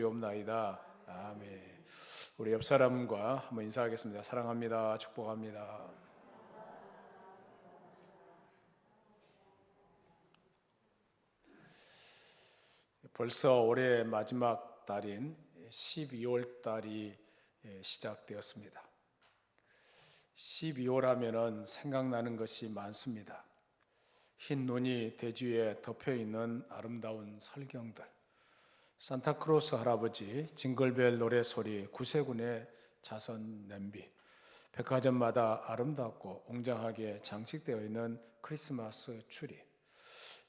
기도드리옵나이다. 아멘. 우리 옆 사람과 한번 인사하겠습니다. 사랑합니다. 축복합니다. 벌써 올해 마지막 달인 12월 달이 시작되었습니다. 12월 하면은 생각나는 것이 많습니다. 흰 눈이 대지에 덮여있는 아름다운 설경들, 산타크로스 할아버지, 징글벨 노래소리, 구세군의 자선 냄비, 백화점마다 아름답고 웅장하게 장식되어 있는 크리스마스 추리,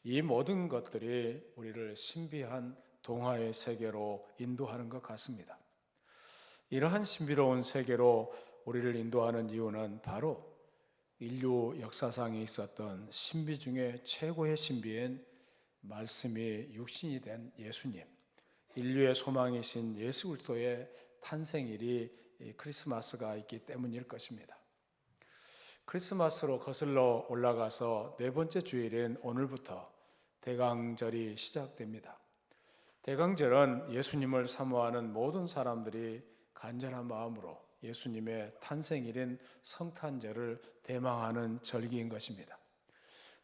이 모든 것들이 우리를 신비한 동화의 세계로 인도하는 것 같습니다. 이러한 신비로운 세계로 우리를 인도하는 이유는 바로 인류 역사상에 있었던 신비 중에 최고의 신비인 말씀이 육신이 된 예수님, 인류의 소망이신 예수 그리스도의 탄생일이 크리스마스가 있기 때문일 것입니다. 크리스마스로 거슬러 올라가서 네 번째 주일인 오늘부터 대강절이 시작됩니다. 대강절은 예수님을 사모하는 모든 사람들이 간절한 마음으로 예수님의 탄생일인 성탄절을 대망하는 절기인 것입니다.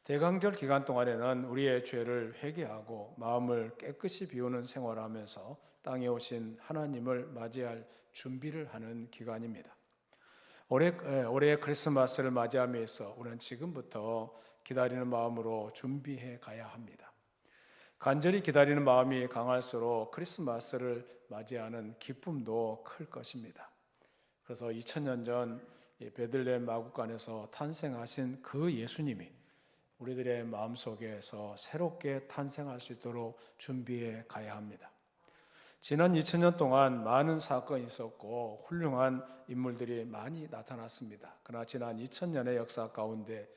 대강절 기간 동안에는 우리의 죄를 회개하고 마음을 깨끗이 비우는 생활을 하면서 땅에 오신 하나님을 맞이할 준비를 하는 기간입니다. 올해 크리스마스를 맞이하면서 우리는 지금부터 기다리는 마음으로 준비해 가야 합니다. 간절히 기다리는 마음이 강할수록 크리스마스를 맞이하는 기쁨도 클 것입니다. 그래서 2000년 전 베들레헴 마구간에서 탄생하신 그 예수님이 우리들의 마음속에서 새롭게 탄생할 수 있도록 준비해 가야 합니다. 지난 2000년 동안 많은 사건이 있었고 훌륭한 인물들이 많이 나타났습니다. 그러나 지난 2000년의 역사 가운데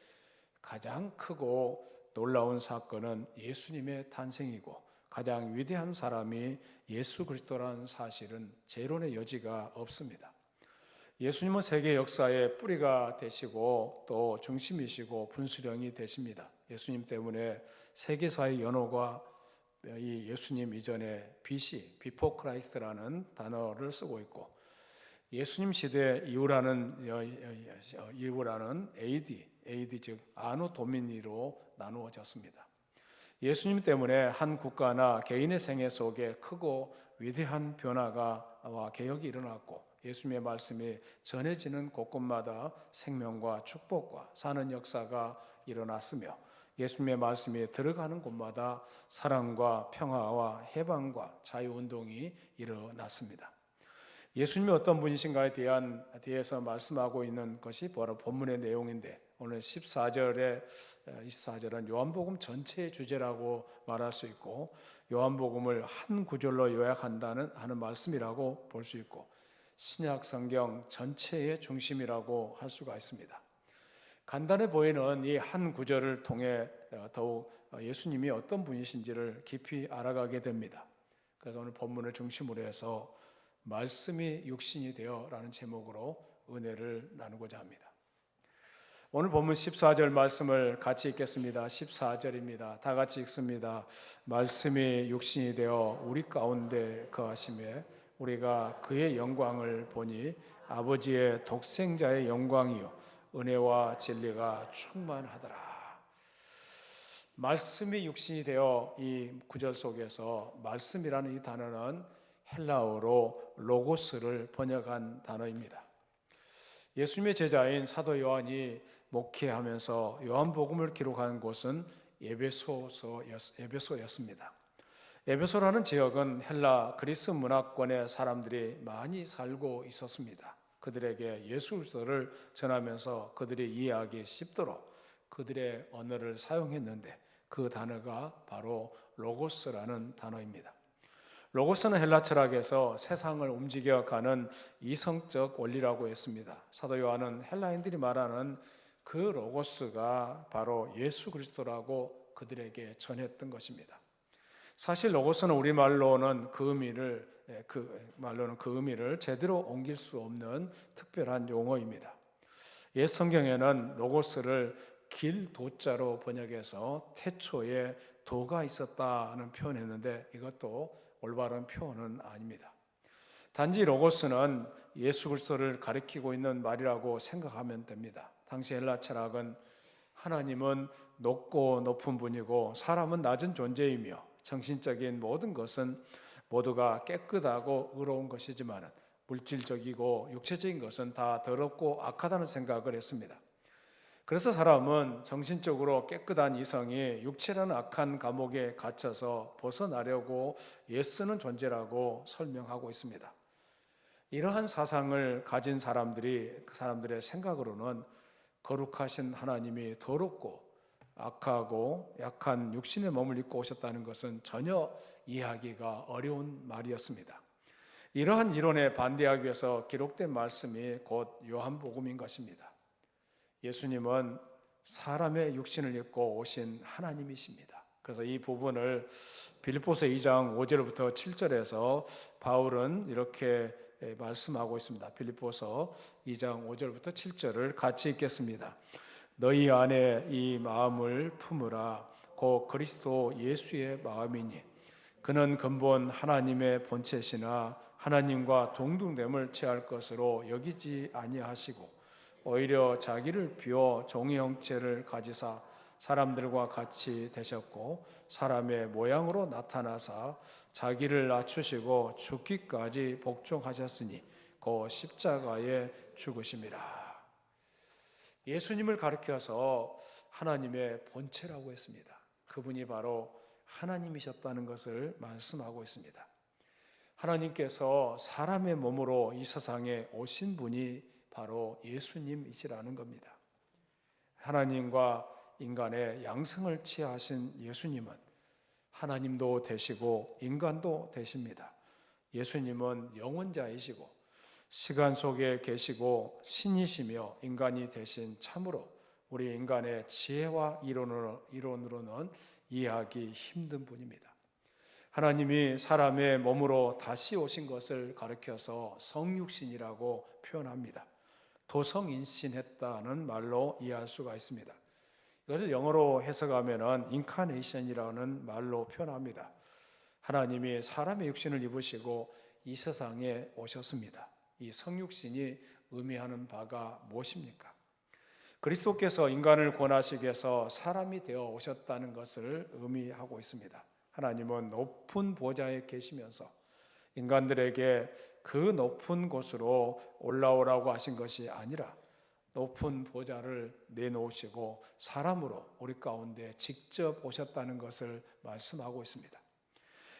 가장 크고 놀라운 사건은 예수님의 탄생이고 가장 위대한 사람이 예수 그리스도라는 사실은 재론의 여지가 없습니다. 예수님은 세계 역사의 뿌리가 되시고 또 중심이시고 분수령이 되십니다. 예수님 때문에 세계사의 연호가 이 예수님 이전에 BC, Before Christ라는 단어를 쓰고 있고 예수님 시대 이후라는 AD 즉 아노 도미니로 나누어졌습니다. 예수님 때문에 한 국가나 개인의 생애 속에 크고 위대한 변화와 개혁이 일어났고 예수님의 말씀이 전해지는 곳곳마다 생명과 축복과 사는 역사가 일어났으며 예수님의 말씀이 들어가는 곳마다 사랑과 평화와 해방과 자유운동이 일어났습니다. 예수님이 어떤 분이신가에 대해서 말씀하고 있는 것이 바로 본문의 내용인데 오늘 24절은 요한복음 전체의 주제라고 말할 수 있고 요한복음을 한 구절로 요약한다는 말씀이라고 볼 수 있고 신약 성경 전체의 중심이라고 할 수가 있습니다. 간단해 보이는 이 한 구절을 통해 더욱 예수님이 어떤 분이신지를 깊이 알아가게 됩니다. 그래서 오늘 본문을 중심으로 해서 말씀이 육신이 되어라는 제목으로 은혜를 나누고자 합니다. 오늘 본문 14절 말씀을 같이 읽겠습니다. 14절입니다. 다 같이 읽습니다. 말씀이 육신이 되어 우리 가운데 거하심에 우리가 그의 영광을 보니 아버지의 독생자의 영광이요 은혜와 진리가 충만하더라. 말씀이 육신이 되어 이 구절 속에서 말씀이라는 이 단어는 헬라어로 로고스를 번역한 단어입니다. 예수님의 제자인 사도 요한이 목회하면서 요한복음을 기록한 곳은 에베소였습니다. 에베소라는 지역은 헬라 그리스 문화권의 사람들이 많이 살고 있었습니다. 그들에게 예수 그리스도를 전하면서 그들이 이해하기 쉽도록 그들의 언어를 사용했는데 그 단어가 바로 로고스라는 단어입니다. 로고스는 헬라 철학에서 세상을 움직여가는 이성적 원리라고 했습니다. 사도 요한은 헬라인들이 말하는 그 로고스가 바로 예수 그리스도라고 그들에게 전했던 것입니다. 사실 로고스는 우리말로는 그 의미를 제대로 옮길 수 없는 특별한 용어입니다. 옛 성경에는 로고스를 길도자로 번역해서 태초에 도가 있었다는 표현했는데 이것도 올바른 표현은 아닙니다. 단지 로고스는 예수 그리스도를 가리키고 있는 말이라고 생각하면 됩니다. 당시 헬라 철학은 하나님은 높고 높은 분이고 사람은 낮은 존재이며 정신적인 모든 것은 모두가 깨끗하고 의로운 것이지만 물질적이고 육체적인 것은 다 더럽고 악하다는 생각을 했습니다. 그래서 사람은 정신적으로 깨끗한 이성이 육체라는 악한 감옥에 갇혀서 벗어나려고 애쓰는 존재라고 설명하고 있습니다. 이러한 사상을 가진 사람들이 그 사람들의 생각으로는 거룩하신 하나님이 더럽고 악하고 약한 육신의 몸을 입고 오셨다는 것은 전혀 이해하기가 어려운 말이었습니다. 이러한 이론에 반대하기 위해서 기록된 말씀이 곧 요한복음인 것입니다. 예수님은 사람의 육신을 입고 오신 하나님이십니다. 그래서 이 부분을 빌립보서 2장 5절부터 7절에서 바울은 이렇게 말씀하고 있습니다. 빌립보서 2장 5절부터 7절을 같이 읽겠습니다. 너희 안에 이 마음을 품으라. 곧 그리스도 예수의 마음이니 그는 근본 하나님의 본체시나 하나님과 동등됨을 취할 것으로 여기지 아니하시고 오히려 자기를 비워 종의 형체를 가지사 사람들과 같이 되셨고 사람의 모양으로 나타나사 자기를 낮추시고 죽기까지 복종하셨으니 그 십자가에 죽으심이라. 예수님을 가리켜서 하나님의 본체라고 했습니다. 그분이 바로 하나님이셨다는 것을 말씀하고 있습니다. 하나님께서 사람의 몸으로 이 세상에 오신 분이 바로 예수님이시라는 겁니다. 하나님과 인간의 양성을 취하신 예수님은 하나님도 되시고 인간도 되십니다. 예수님은 영원자이시고 시간 속에 계시고 신이시며 인간이 되신 참으로 우리 인간의 지혜와 이론으로는 이해하기 힘든 분입니다. 하나님이 사람의 몸으로 다시 오신 것을 가리켜서 성육신이라고 표현합니다. 도성인신했다는 말로 이해할 수가 있습니다. 이것을 영어로 해석하면 인카네이션이라는 말로 표현합니다. 하나님이 사람의 육신을 입으시고 이 세상에 오셨습니다. 이 성육신이 의미하는 바가 무엇입니까? 그리스도께서 인간을 권하시기 위해서 사람이 되어 오셨다는 것을 의미하고 있습니다. 하나님은 높은 보좌에 계시면서 인간들에게 그 높은 곳으로 올라오라고 하신 것이 아니라 높은 보좌를 내놓으시고 사람으로 우리 가운데 직접 오셨다는 것을 말씀하고 있습니다.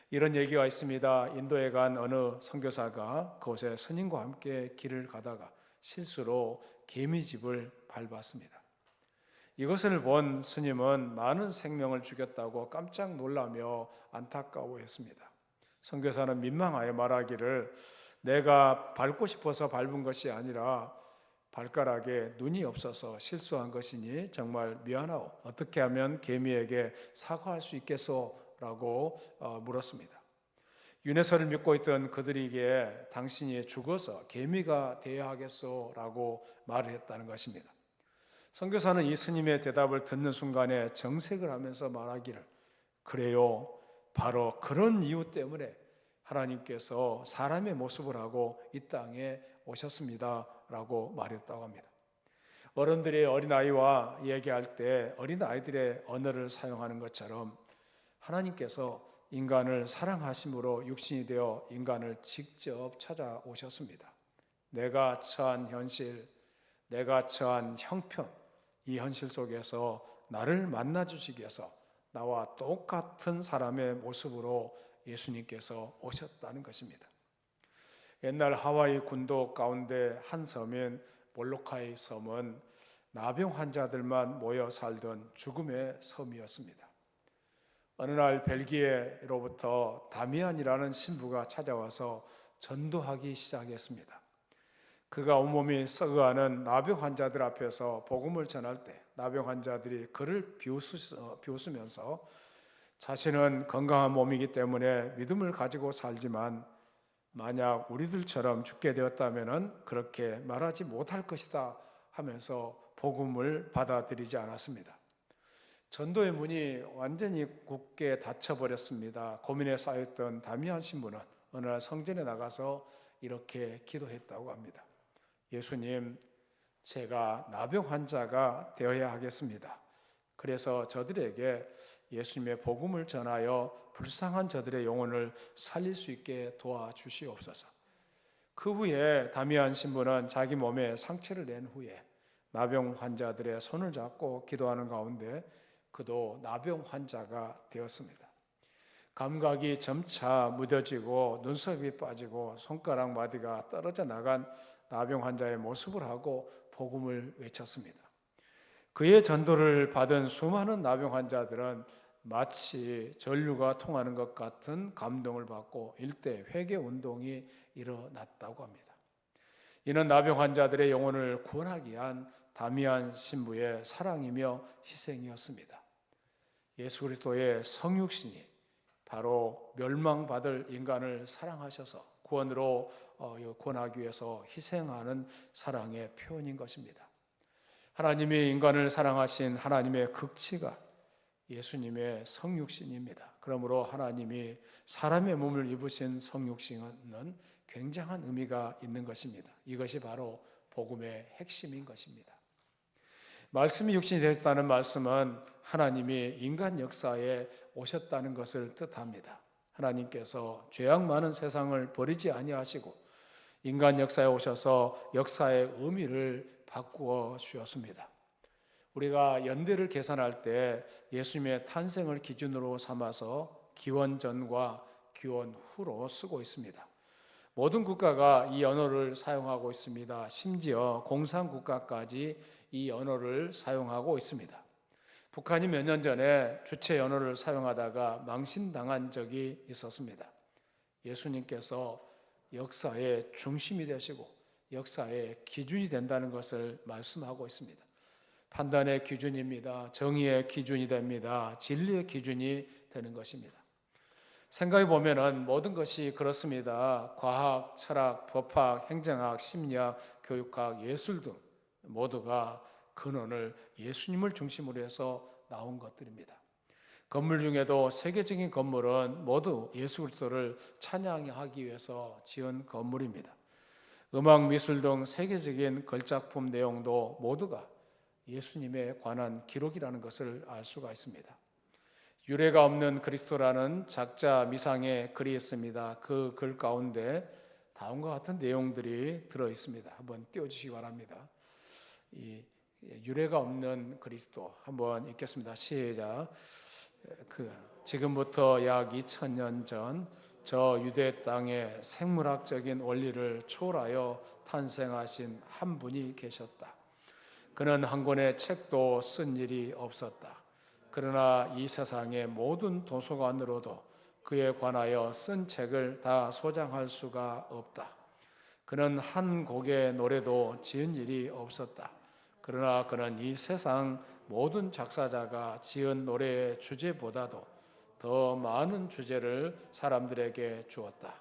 이런 얘기가 있습니다. 인도에 간 어느 선교사가 그곳에 스님과 함께 길을 가다가 실수로 개미집을 밟았습니다. 이것을 본 스님은 많은 생명을 죽였다고 깜짝 놀라며 안타까워했습니다. 선교사는 민망하여 말하기를 내가 밟고 싶어서 밟은 것이 아니라 발가락에 눈이 없어서 실수한 것이니 정말 미안하오. 어떻게 하면 개미에게 사과할 수 있겠소? 라고 물었습니다. 윤회설을 믿고 있던 그들에게 당신이 죽어서 개미가 되어야 하겠소? 라고 말을 했다는 것입니다. 선교사는 이 스님의 대답을 듣는 순간에 정색을 하면서 말하기를 그래요. 바로 그런 이유 때문에 하나님께서 사람의 모습을 하고 이 땅에 오셨습니다. 라고 말했다고 합니다. 어른들이 어린아이와 얘기할 때 어린아이들의 언어를 사용하는 것처럼 하나님께서 인간을 사랑하심으로 육신이 되어 인간을 직접 찾아오셨습니다. 내가 처한 현실, 내가 처한 형편, 이 현실 속에서 나를 만나주시기 위해서 나와 똑같은 사람의 모습으로 예수님께서 오셨다는 것입니다. 옛날 하와이 군도 가운데 한 섬인 몰로카이 섬은 나병 환자들만 모여 살던 죽음의 섬이었습니다. 어느 날 벨기에로부터 다미안이라는 신부가 찾아와서 전도하기 시작했습니다. 그가 온몸이 썩어가는 나병 환자들 앞에서 복음을 전할 때 나병 환자들이 그를 비웃으면서 자신은 건강한 몸이기 때문에 믿음을 가지고 살지만 만약 우리들처럼 죽게 되었다면 그렇게 말하지 못할 것이다 하면서 복음을 받아들이지 않았습니다. 전도의 문이 완전히 굳게 닫혀버렸습니다. 고민에 쌓였던 다미안 신부는 어느 날 성전에 나가서 이렇게 기도했다고 합니다. 예수님, 제가 나병 환자가 되어야 하겠습니다. 그래서 저들에게 예수님의 복음을 전하여 불쌍한 저들의 영혼을 살릴 수 있게 도와주시옵소서. 그 후에 다미안 신부는 자기 몸에 상처를 낸 후에 나병 환자들의 손을 잡고 기도하는 가운데 그도 나병 환자가 되었습니다. 감각이 점차 무뎌지고 눈썹이 빠지고 손가락 마디가 떨어져 나간 나병 환자의 모습을 하고 복음을 외쳤습니다. 그의 전도를 받은 수많은 나병 환자들은 마치 전류가 통하는 것 같은 감동을 받고 일대 회개 운동이 일어났다고 합니다. 이는 나병 환자들의 영혼을 구원하기 위한 다미안 신부의 사랑이며 희생이었습니다. 예수 그리스도의 성육신이 바로 멸망받을 인간을 사랑하셔서 구원으로 구원하기 위해서 희생하는 사랑의 표현인 것입니다. 하나님이 인간을 사랑하신 하나님의 극치가 예수님의 성육신입니다. 그러므로 하나님이 사람의 몸을 입으신 성육신은 굉장한 의미가 있는 것입니다. 이것이 바로 복음의 핵심인 것입니다. 말씀이 육신이 되었다는 말씀은 하나님이 인간 역사에 오셨다는 것을 뜻합니다. 하나님께서 죄악 많은 세상을 버리지 아니하시고 인간 역사에 오셔서 역사의 의미를 바꾸어 주었습니다. 우리가 연대를 계산할 때 예수님의 탄생을 기준으로 삼아서 기원 전과 기원 후로 쓰고 있습니다. 모든 국가가 이 언어를 사용하고 있습니다. 심지어 공산국가까지 이 언어를 사용하고 있습니다. 북한이 몇 년 전에 주체 언어를 사용하다가 망신당한 적이 있었습니다. 예수님께서 역사의 중심이 되시고 역사의 기준이 된다는 것을 말씀하고 있습니다. 판단의 기준입니다. 정의의 기준이 됩니다. 진리의 기준이 되는 것입니다. 생각해 보면은 모든 것이 그렇습니다. 과학, 철학, 법학, 행정학, 심리학, 교육학, 예술 등 모두가 근원을 예수님을 중심으로 해서 나온 것들입니다. 건물 중에도 세계적인 건물은 모두 예수 그리스도를 찬양하기 위해서 지은 건물입니다. 음악, 미술 등 세계적인 걸작품 내용도 모두가 예수님에 관한 기록이라는 것을 알 수가 있습니다. 유래가 없는 그리스도라는 작자 미상의 글이 있습니다. 그 글 가운데 다음과 같은 내용들이 들어 있습니다. 한번 띄워주시기 바랍니다. 이 유래가 없는 그리스도 한번 읽겠습니다. 시작. 지금부터 약 2000년 전 저 유대 땅에 생물학적인 원리를 초월하여 탄생하신 한 분이 계셨다. 그는 한 권의 책도 쓴 일이 없었다. 그러나 이 세상의 모든 도서관으로도 그에 관하여 쓴 책을 다 소장할 수가 없다. 그는 한 곡의 노래도 지은 일이 없었다. 그러나 그는 이 세상 모든 작사자가 지은 노래의 주제보다도 더 많은 주제를 사람들에게 주었다.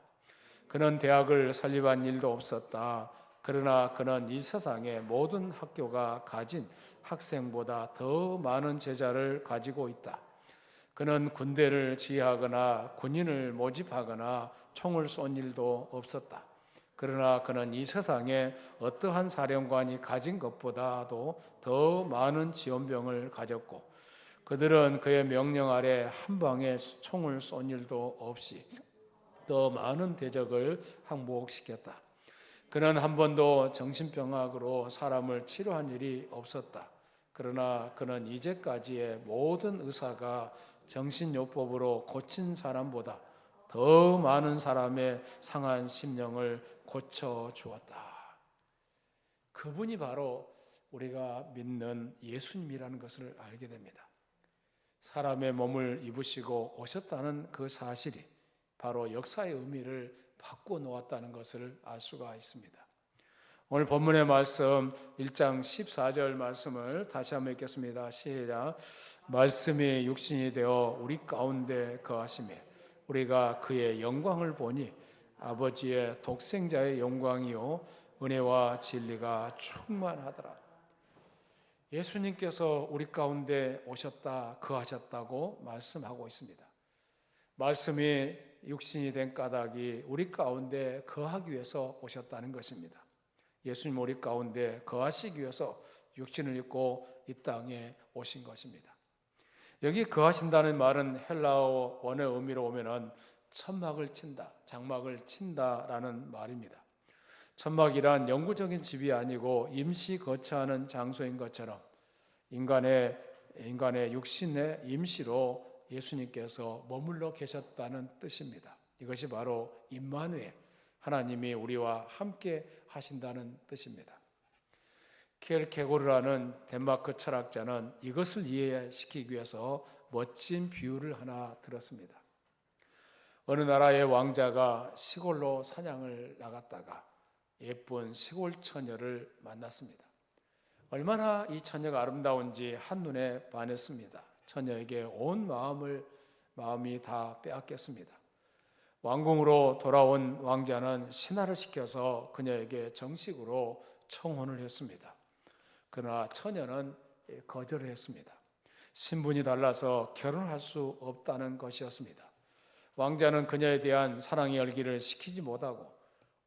그는 대학을 설립한 일도 없었다. 그러나 그는 이 세상의 모든 학교가 가진 학생보다 더 많은 제자를 가지고 있다. 그는 군대를 지휘하거나 군인을 모집하거나 총을 쏜 일도 없었다. 그러나 그는 이 세상에 어떠한 사령관이 가진 것보다도 더 많은 지원병을 가졌고 그들은 그의 명령 아래 한 방에 총을 쏜 일도 없이 더 많은 대적을 항복시켰다. 그는 한 번도 정신병학으로 사람을 치료한 일이 없었다. 그러나 그는 이제까지의 모든 의사가 정신요법으로 고친 사람보다 더 많은 사람의 상한 심령을 고쳐주었다. 그분이 바로 우리가 믿는 예수님이라는 것을 알게 됩니다. 사람의 몸을 입으시고 오셨다는 그 사실이 바로 역사의 의미를 바꿔 놓았다는 것을 알 수가 있습니다. 오늘 본문의 말씀 1장 14절 말씀을 다시 한번 읽겠습니다. 시작. 말씀이 육신이 되어 우리 가운데 거하시매 우리가 그의 영광을 보니 아버지의 독생자의 영광이요 은혜와 진리가 충만하더라. 예수님께서 우리 가운데 오셨다, 거하셨다고 말씀하고 있습니다. 말씀이 육신이 된 까닭이 우리 가운데 거하기 위해서 오셨다는 것입니다. 예수님 우리 가운데 거하시기 위해서 육신을 입고 이 땅에 오신 것입니다. 여기 거하신다는 말은 헬라어 원의 의미로 보면은 천막을 친다, 장막을 친다라는 말입니다. 천막이란 영구적인 집이 아니고 임시 거처하는 장소인 것처럼 인간의 육신의 임시로 예수님께서 머물러 계셨다는 뜻입니다. 이것이 바로 임마누엘, 하나님이 우리와 함께 하신다는 뜻입니다. 키엘케고르라는 덴마크 철학자는 이것을 이해시키기 위해서 멋진 비유를 하나 들었습니다. 어느 나라의 왕자가 시골로 사냥을 나갔다가 예쁜 시골 처녀를 만났습니다. 얼마나 이 처녀가 아름다운지 한눈에 반했습니다. 처녀에게 온 마음이 다 빼앗겼습니다. 왕궁으로 돌아온 왕자는 신하를 시켜서 그녀에게 정식으로 청혼을 했습니다. 그러나 처녀는 거절을 했습니다. 신분이 달라서 결혼할 수 없다는 것이었습니다. 왕자는 그녀에 대한 사랑의 열기를 식히지 못하고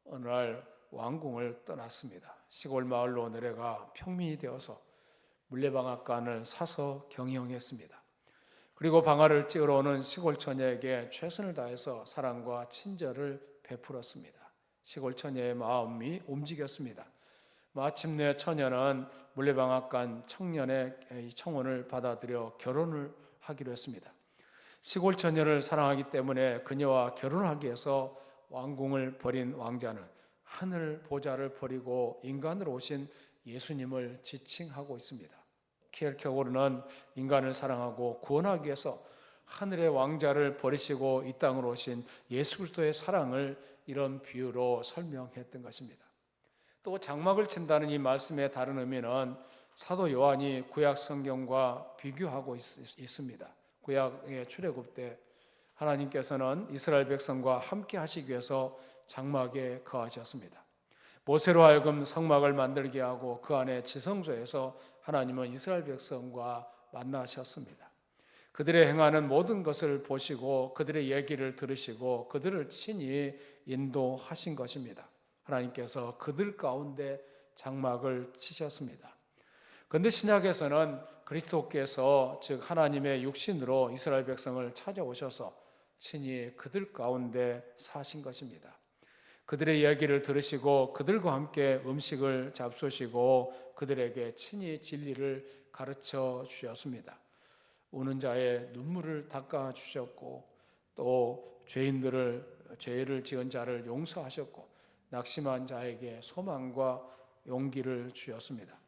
어느 날 왕궁을 떠났습니다. 시골 마을로 내려가 평민이 되어서 물레방앗간을 사서 경영했습니다. 그리고 방아를 찌우러 오는 시골 처녀에게 최선을 다해서 사랑과 친절을 베풀었습니다. 시골 처녀의 마음이 움직였습니다. 마침내 처녀는 물레방앗간 청년의 청혼을 받아들여 결혼을 하기로 했습니다. 시골 처녀를 사랑하기 때문에 그녀와 결혼하기 위해서 왕궁을 버린 왕자는 하늘 보좌를 버리고 인간으로 오신 예수님을 지칭하고 있습니다. 키엘케고르는 인간을 사랑하고 구원하기 위해서 하늘의 왕자를 버리시고 이 땅으로 오신 예수 그리스도의 사랑을 이런 비유로 설명했던 것입니다. 또 장막을 친다는 이 말씀의 다른 의미는 사도 요한이 구약 성경과 비교하고 있습니다. 구약의 출애굽 때 하나님께서는 이스라엘 백성과 함께 하시기 위해서 장막에 거하셨습니다. 모세로 하여금 성막을 만들게 하고 그 안에 지성소에서 하나님은 이스라엘 백성과 만나셨습니다. 그들의 행하는 모든 것을 보시고 그들의 얘기를 들으시고 그들을 친히 인도하신 것입니다. 하나님께서 그들 가운데 장막을 치셨습니다. 그런데 신약에서는 그리스도께서 즉 하나님의 육신으로 이스라엘 백성을 찾아오셔서 친히 그들 가운데 사신 것입니다. 그들의 이야기를 들으시고 그들과 함께 음식을 잡수시고 그들에게 친히 진리를 가르쳐 주셨습니다. 우는 자의 눈물을 닦아 주셨고 또 죄를 지은 자를 용서하셨고 낙심한 자에게 소망과 용기를 주셨습니다.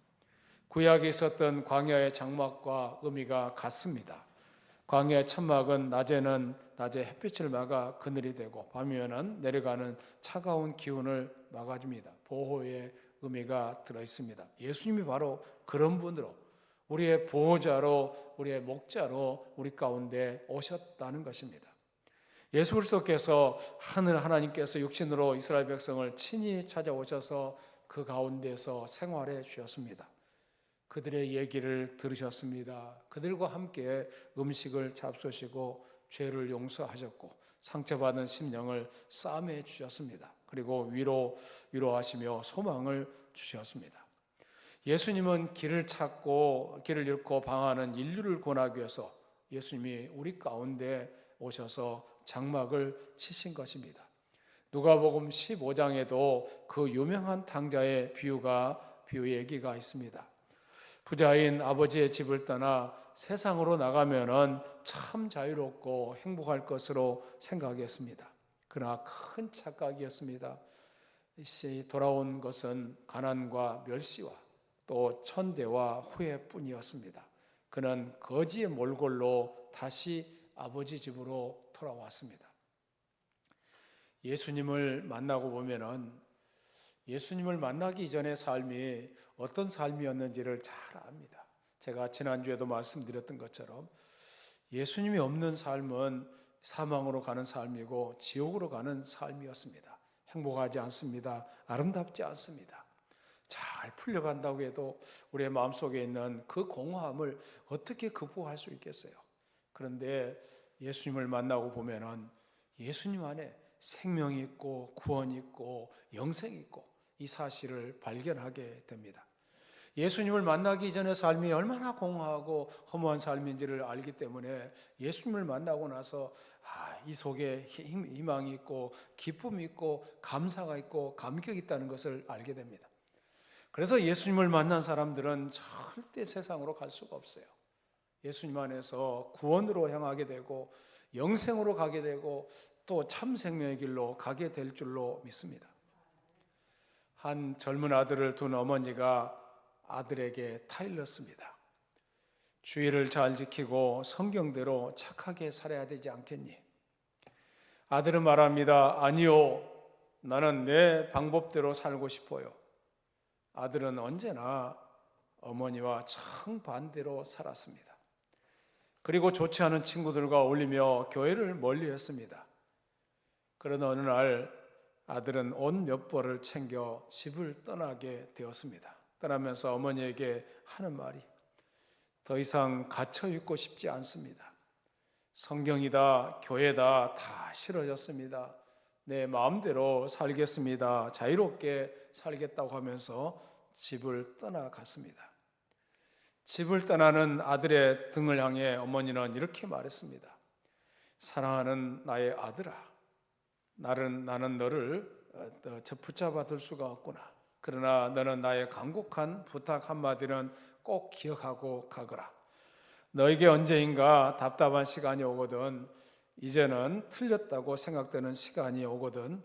구약에 있었던 광야의 장막과 의미가 같습니다. 광야의 천막은 낮에 햇빛을 막아 그늘이 되고 밤이면은 내려가는 차가운 기운을 막아줍니다. 보호의 의미가 들어 있습니다. 예수님이 바로 그런 분으로 우리의 보호자로 우리의 목자로 우리 가운데 오셨다는 것입니다. 예수 그리스도께서 하나님께서 육신으로 이스라엘 백성을 친히 찾아오셔서 그 가운데서 생활해 주셨습니다. 그들의 얘기를 들으셨습니다. 그들과 함께 음식을 잡수시고 죄를 용서하셨고 상처받은 심령을 싸매 주셨습니다. 그리고 위로하시며 소망을 주셨습니다. 예수님은 길을 잃고 방황하는 인류를 구원하기 위해서 예수님이 우리 가운데 오셔서 장막을 치신 것입니다. 누가복음 15장에도 그 유명한 탕자의 비유 얘기가 있습니다. 부자인 아버지의 집을 떠나 세상으로 나가면은 참 자유롭고 행복할 것으로 생각했습니다. 그러나 큰 착각이었습니다. 돌아온 것은 가난과 멸시와 또 천대와 후회뿐이었습니다. 그는 거지의 몰골로 다시 아버지 집으로 돌아왔습니다. 예수님을 만나고 보면은 예수님을 만나기 이전의 삶이 어떤 삶이었는지를 잘 압니다. 제가 지난주에도 말씀드렸던 것처럼 예수님이 없는 삶은 사망으로 가는 삶이고 지옥으로 가는 삶이었습니다. 행복하지 않습니다. 아름답지 않습니다. 잘 풀려간다고 해도 우리의 마음속에 있는 그 공허함을 어떻게 극복할 수 있겠어요? 그런데 예수님을 만나고 보면은 예수님 안에 생명이 있고 구원이 있고 영생이 있고 이 사실을 발견하게 됩니다. 예수님을 만나기 이전의 삶이 얼마나 공허하고 허무한 삶인지를 알기 때문에 예수님을 만나고 나서 이 속에 희망이 있고 기쁨이 있고 감사가 있고 감격이 있다는 것을 알게 됩니다. 그래서 예수님을 만난 사람들은 절대 세상으로 갈 수가 없어요. 예수님 안에서 구원으로 향하게 되고 영생으로 가게 되고 또 참 생명의 길로 가게 될 줄로 믿습니다. 한 젊은 아들을 둔 어머니가 아들에게 타일렀습니다. 주의를 잘 지키고 성경대로 착하게 살아야 되지 않겠니? 아들은 말합니다. 아니요, 나는 내 방법대로 살고 싶어요. 아들은 언제나 어머니와 정반대로 살았습니다. 그리고 좋지 않은 친구들과 어울리며 교회를 멀리했습니다. 그러나 어느 날 아들은 옷 몇 벌을 챙겨 집을 떠나게 되었습니다. 떠나면서 어머니에게 하는 말이 더 이상 갇혀 있고 싶지 않습니다. 성경이다, 교회다 다 싫어졌습니다. 내 마음대로 살겠습니다. 자유롭게 살겠다고 하면서 집을 떠나갔습니다. 집을 떠나는 아들의 등을 향해 어머니는 이렇게 말했습니다. 사랑하는 나의 아들아, 나는 너를 붙잡아 둘 수가 없구나. 그러나 너는 나의 간곡한 부탁 한마디는 꼭 기억하고 가거라. 너에게 언제인가 답답한 시간이 오거든, 이제는 틀렸다고 생각되는 시간이 오거든,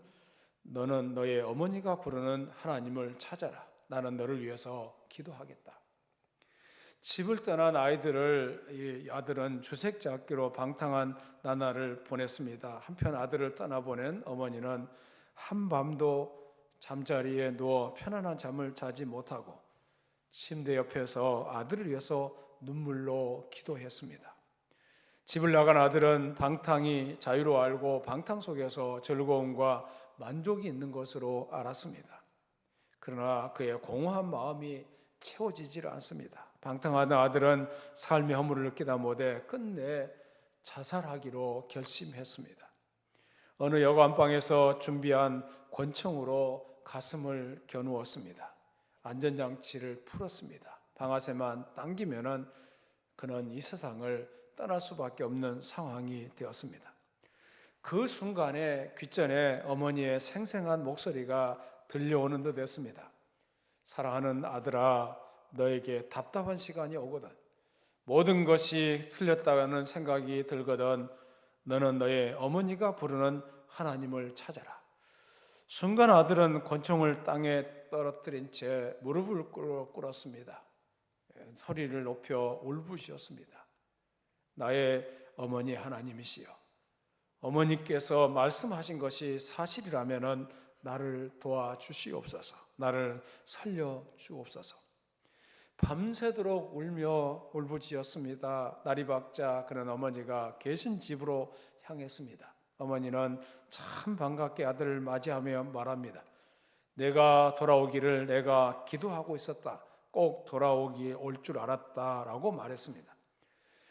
너는 너의 어머니가 부르는 하나님을 찾아라. 나는 너를 위해서 기도하겠다. 집을 떠난 이 아들은 주색자 학교로 방탕한 나날을 보냈습니다. 한편 아들을 떠나보낸 어머니는 한밤도 잠자리에 누워 편안한 잠을 자지 못하고 침대 옆에서 아들을 위해서 눈물로 기도했습니다. 집을 나간 아들은 방탕이 자유로 알고 방탕 속에서 즐거움과 만족이 있는 것으로 알았습니다. 그러나 그의 공허한 마음이 채워지질 않습니다. 방탕하던 아들은 삶의 허물을 느끼다 못해 끝내 자살하기로 결심했습니다. 어느 여관방에서 준비한 권총으로 가슴을 겨누었습니다. 안전장치를 풀었습니다. 방아쇠만 당기면은 그는 이 세상을 떠날 수밖에 없는 상황이 되었습니다. 그 순간에 귓전에 어머니의 생생한 목소리가 들려오는 듯 했습니다. 사랑하는 아들아, 너에게 답답한 시간이 오거든, 모든 것이 틀렸다는 생각이 들거든, 너는 너의 어머니가 부르는 하나님을 찾아라. 순간 아들은 권총을 땅에 떨어뜨린 채 무릎을 꿇었습니다. 소리를 높여 울부짖었습니다. 나의 어머니 하나님이시여, 어머니께서 말씀하신 것이 사실이라면 나를 도와주시옵소서, 나를 살려주옵소서. 밤새도록 울며 울부짖었습니다. 날이 밝자 그는 어머니가 계신 집으로 향했습니다. 어머니는 참 반갑게 아들을 맞이하며 말합니다. 내가 돌아오기를 내가 기도하고 있었다. 꼭 돌아오기 올 줄 알았다라고 말했습니다.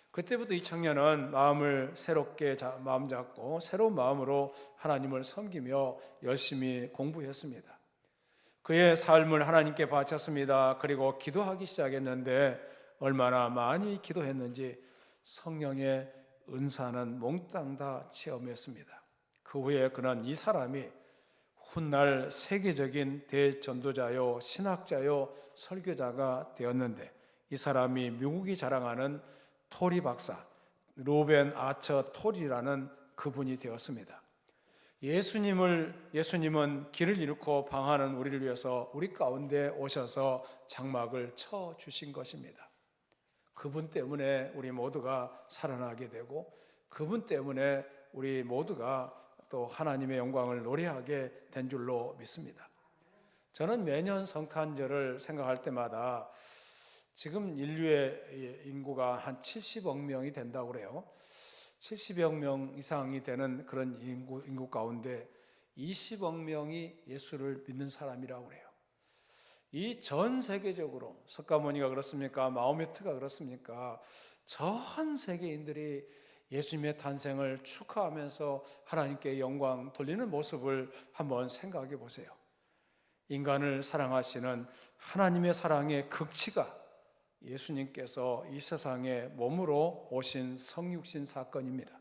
그때부터 이 청년은 마음 잡고 새로운 마음으로 하나님을 섬기며 열심히 공부했습니다. 그의 삶을 하나님께 바쳤습니다. 그리고 기도하기 시작했는데 얼마나 많이 기도했는지 성령의 은사는 몽땅 다 체험했습니다. 그 후에 그는 이 사람이 훗날 세계적인 대전도자요, 신학자요, 설교자가 되었는데 이 사람이 미국이 자랑하는 토리 박사, 로벤 아처 토리라는 그분이 되었습니다. 예수님은 길을 잃고 방황하는 우리를 위해서 우리 가운데 오셔서 장막을 쳐 주신 것입니다. 그분 때문에 우리 모두가 살아나게 되고 그분 때문에 우리 모두가 또 하나님의 영광을 노래하게 된 줄로 믿습니다. 저는 매년 성탄절을 생각할 때마다 지금 인류의 인구가 한 70억 명이 된다고 그래요. 70억 명 이상이 되는 그런 인구 가운데 20억 명이 예수를 믿는 사람이라고 그래요. 이 전 세계적으로 석가모니가 그렇습니까? 마호메트가 그렇습니까? 전 세계인들이 예수님의 탄생을 축하하면서 하나님께 영광 돌리는 모습을 한번 생각해 보세요. 인간을 사랑하시는 하나님의 사랑의 극치가 예수님께서 이 세상에 몸으로 오신 성육신 사건입니다.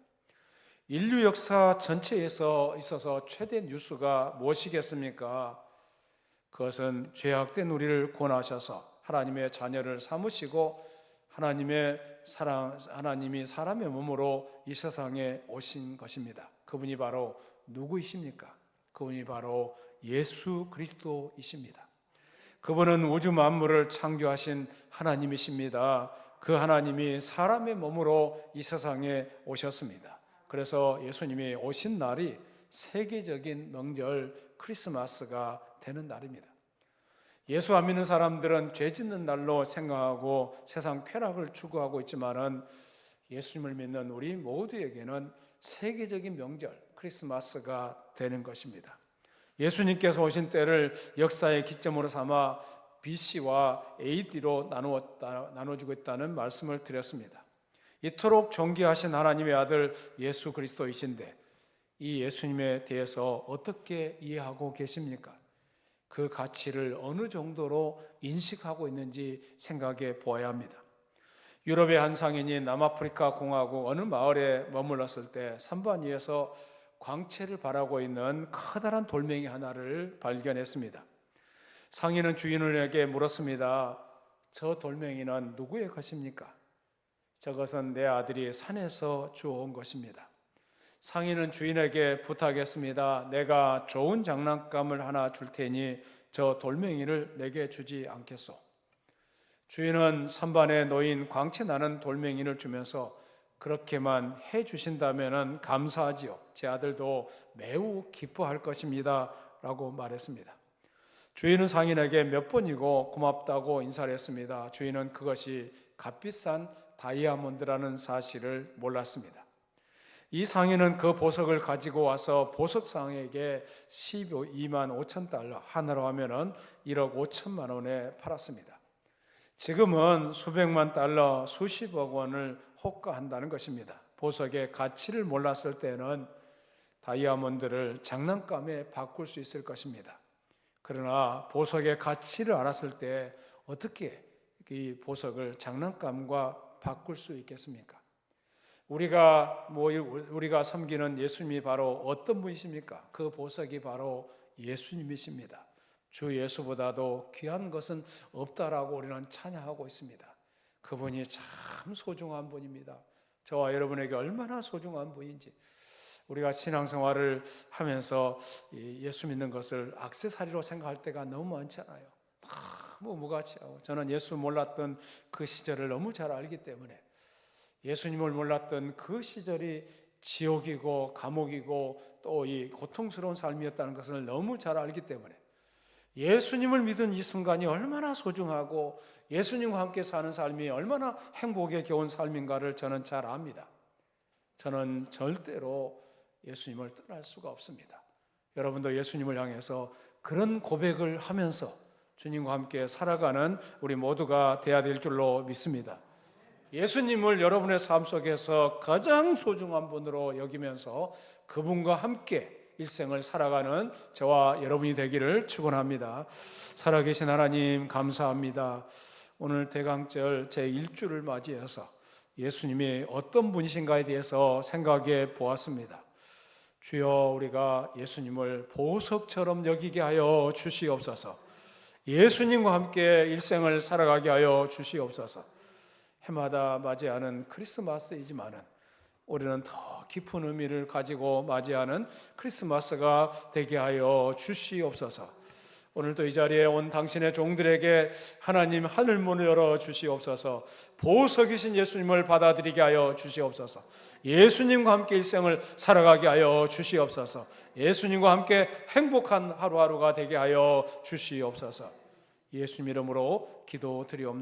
인류 역사 전체에서 있어서 최대 뉴스가 무엇이겠습니까? 그것은 죄악된 우리를 구원하셔서 하나님의 자녀를 삼으시고 하나님이 사람의 몸으로 이 세상에 오신 것입니다. 그분이 바로 누구이십니까? 그분이 바로 예수 그리스도이십니다. 그분은 우주 만물을 창조하신 하나님이십니다. 그 하나님이 사람의 몸으로 이 세상에 오셨습니다. 그래서 예수님이 오신 날이 세계적인 명절 크리스마스가 되는 날입니다. 예수 안 믿는 사람들은 죄 짓는 날로 생각하고 세상 쾌락을 추구하고 있지만은 예수님을 믿는 우리 모두에게는 세계적인 명절 크리스마스가 되는 것입니다. 예수님께서 오신 때를 역사의 기점으로 삼아 BC와 AD로 나눠주고 있다는 말씀을 드렸습니다. 이토록 존귀하신 하나님의 아들 예수 그리스도이신데 이 예수님에 대해서 어떻게 이해하고 계십니까? 그 가치를 어느 정도로 인식하고 있는지 생각해 보아야 합니다. 유럽의 한 상인이 남아프리카 공화국 어느 마을에 머물렀을 때 산반 위에서 광채를 발하고 있는 커다란 돌멩이 하나를 발견했습니다. 상인은 주인에게 물었습니다. 저 돌멩이는 누구의 것입니까? 저것은 내 아들이 산에서 주워온 것입니다. 상인은 주인에게 부탁했습니다. 내가 좋은 장난감을 하나 줄 테니 저 돌멩이를 내게 주지 않겠소? 주인은 선반에 놓인 광채 나는 돌멩이를 주면서 그렇게만 해주신다면 감사하지요. 제 아들도 매우 기뻐할 것입니다. 라고 말했습니다. 주인은 상인에게 몇 번이고 고맙다고 인사를 했습니다. 주인은 그것이 값비싼 다이아몬드라는 사실을 몰랐습니다. 이 상인은 그 보석을 가지고 와서 보석상에게 12만 5천 달러, 하나로 하면은 1억 5천만 원에 팔았습니다. 지금은 수백만 달러, 수십억 원을 호가한다는 것입니다. 보석의 가치를 몰랐을 때는 다이아몬드를 장난감에 바꿀 수 있을 것입니다. 그러나 보석의 가치를 알았을 때 어떻게 이 보석을 장난감과 바꿀 수 있겠습니까? 우리가 섬기는 예수님이 바로 어떤 분이십니까? 그 보석이 바로 예수님이십니다. 주 예수보다도 귀한 것은 없다라고 우리는 찬양하고 있습니다. 그분이 참 소중한 분입니다. 저와 여러분에게 얼마나 소중한 분인지 우리가 신앙생활을 하면서 예수 믿는 것을 액세서리로 생각할 때가 너무 많잖아요. 너무 무가치하고 저는 예수 몰랐던 그 시절을 너무 잘 알기 때문에 예수님을 몰랐던 그 시절이 지옥이고 감옥이고 또 이 고통스러운 삶이었다는 것을 너무 잘 알기 때문에 예수님을 믿은 이 순간이 얼마나 소중하고 예수님과 함께 사는 삶이 얼마나 행복에 겨운 삶인가를 저는 잘 압니다. 저는 절대로 예수님을 떠날 수가 없습니다. 여러분도 예수님을 향해서 그런 고백을 하면서 주님과 함께 살아가는 우리 모두가 되어야 될 줄로 믿습니다. 예수님을 여러분의 삶 속에서 가장 소중한 분으로 여기면서 그분과 함께 일생을 살아가는 저와 여러분이 되기를 축원합니다. 살아계신 하나님 감사합니다. 오늘 대강절 제1주를 맞이해서 예수님이 어떤 분이신가에 대해서 생각해 보았습니다. 주여 우리가 예수님을 보석처럼 여기게 하여 주시옵소서. 예수님과 함께 일생을 살아가게 하여 주시옵소서. 해마다 맞이하는 크리스마스이지만은 우리는 더 깊은 의미를 가지고 맞이하는 크리스마스가 되게 하여 주시옵소서. 오늘도 이 자리에 온 당신의 종들에게 하나님 하늘문을 열어 주시옵소서. 보석이신 예수님을 받아들이게 하여 주시옵소서. 예수님과 함께 일생을 살아가게 하여 주시옵소서. 예수님과 함께 행복한 하루하루가 되게 하여 주시옵소서. 예수님 이름으로 기도드리옵나이다.